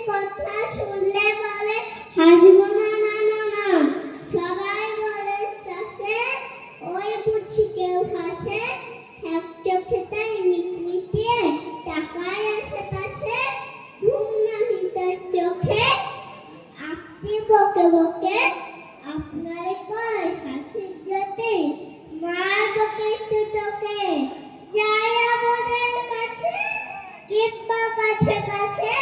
কথা শুনলে বলে হাসবো না না না না, সবাই বলে চাষে ওই বুঝি কেউ হাসে, এক চোখে তাই মিটমিটিয়ে তাকায় আশেপাশে, ঘুম নাহি তার চোখে আপনি বকে বকে আপনারে কয় হাসির জ্যোতি, মারবো কিন্তু তোকে যাই আমাদের কাছে কিংবা কাছে কাছে,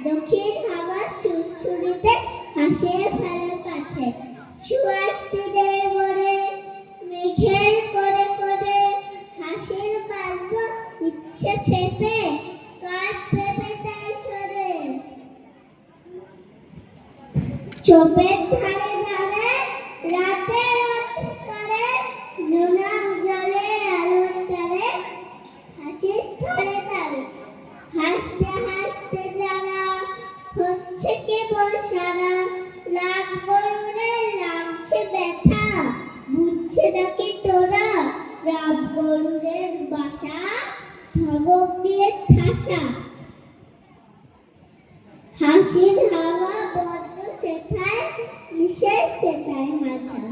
দক্ষিণ হাওয়া সুরসুরিতে হাসিয়ে ফেলে কাছে, সুয়াস তীরে মোড়ে মেঘের করে করে হাসির বাজব ইচ্ছে ফেপে, কাঠ ফেপে তাই সরে চোপের ধারে ধারে রাতের অন্ধকারে জোনাক জলে আলোর তারে হাসির ধরে দাঁড়ে, হাসতে হাসতে যারা হচ্ছে কেবল সারা, লাভ গরুরে লাগছে ব্যথা বুঝছে নাকি তোরা, রাব গরুরের বাসা ধমক দিয়ে ঠাসা, হাসির হাওয়া বড্ড সেথায় মিশে সেটাই হাসা।